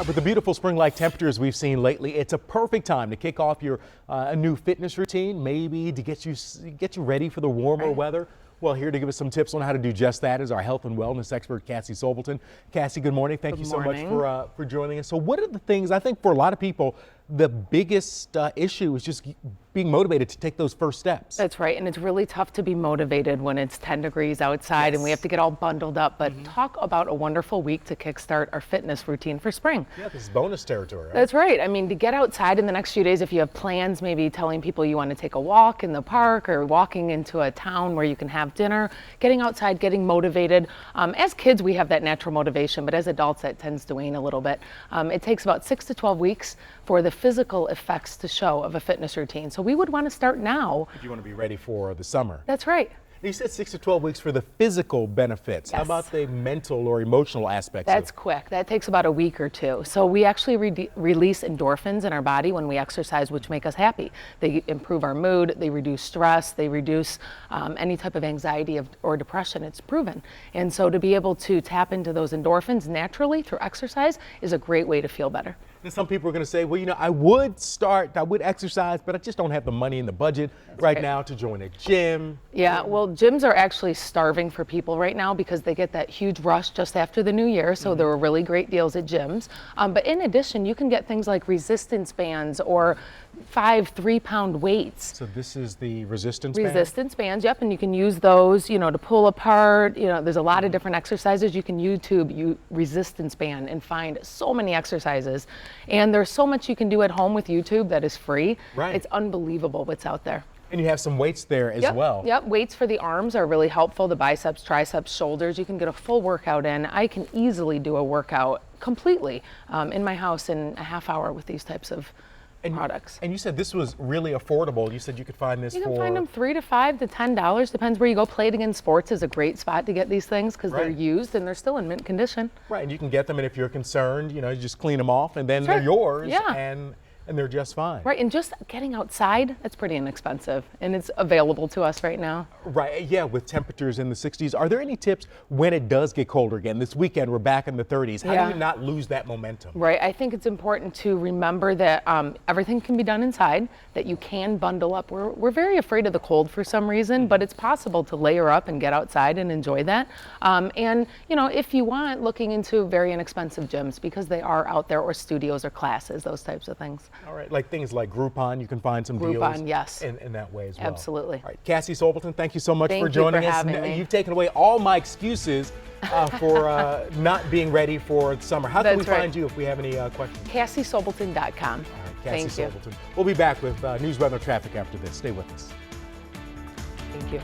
With the beautiful spring-like temperatures we've seen lately, it's a perfect time to kick off your a new fitness routine, maybe to get you ready for the warmer weather. Well, here to give us some tips on how to do just that is our health and wellness expert, Cassie Sobelton. Cassie, good morning. Thank you so much for joining us. So what are the things, I think for a lot of people, the biggest issue is just being motivated to take those first steps. That's right, and it's really tough to be motivated when it's 10 degrees outside and we have to get all bundled up, but talk about a wonderful week to kickstart our fitness routine for spring. Yeah, this is bonus territory, right? That's right. I mean, to get outside in the next few days, if you have plans, maybe telling people you want to take a walk in the park or walking into a town where you can have dinner, getting outside, getting motivated. As kids, we have that natural motivation, but as adults, that tends to wane a little bit. It takes about 6 to 12 weeks for the physical effects to show of a fitness routine. So we would want to start now. If you want to be ready for the summer. That's right. You said 6 to 12 weeks for the physical benefits. Yes. How about the mental or emotional aspects? That's quick. That takes about a week or two. So we actually release endorphins in our body when we exercise, which make us happy. They improve our mood, they reduce stress, they reduce any type of anxiety or depression. It's proven. And so to be able to tap into those endorphins naturally through exercise is a great way to feel better. And some people are going to say, well, you know, I would exercise, but I just don't have the money in the budget right now to join a gym. Yeah, well, gyms are actually starving for people right now because they get that huge rush just after the new year. So there are really great deals at gyms. But in addition, you can get things like resistance bands or 5 3-pound weights. So this is the resistance band? Resistance bands, yep, and you can use those, you know, to pull apart. You know, there's a lot of different exercises. You can YouTube resistance band and find so many exercises. And there's so much you can do at home with YouTube that is free. Right. It's unbelievable what's out there. And you have some weights there as well. Yep, weights for the arms are really helpful. The biceps, triceps, shoulders, you can get a full workout in. I can easily do a workout completely in my house in a half hour with these types of products. And you said this was really affordable. You said you could find this You can find them $3 to $5 to $10. Depends where you go. Play It Again Sports is a great spot to get these things because they're used and they're still in mint condition. Right, and you can get them, and if you're concerned, you know, you just clean them off, and then they're yours. Yeah. And they're just fine. Right, and just getting outside, that's pretty inexpensive, and it's available to us right now. Right, yeah, with temperatures in the 60s. Are there any tips when it does get colder again? This weekend, we're back in the 30s. How do you not lose that momentum? Right, I think it's important to remember that everything can be done inside, that you can bundle up. We're very afraid of the cold for some reason, but it's possible to layer up and get outside and enjoy that. And, you know, if you want, looking into very inexpensive gyms because they are out there, or studios or classes, those types of things. All right, like things like Groupon, you can find some deals in that way as well. Absolutely. All right, Cassie Sobelton, thank you so much for joining us. Having me. You've taken away all my excuses for not being ready for summer. How can we find you if we have any questions? CassieSobelton.com. All right, Cassie Sobelton. We'll be back with news, weather, traffic after this. Stay with us. Thank you.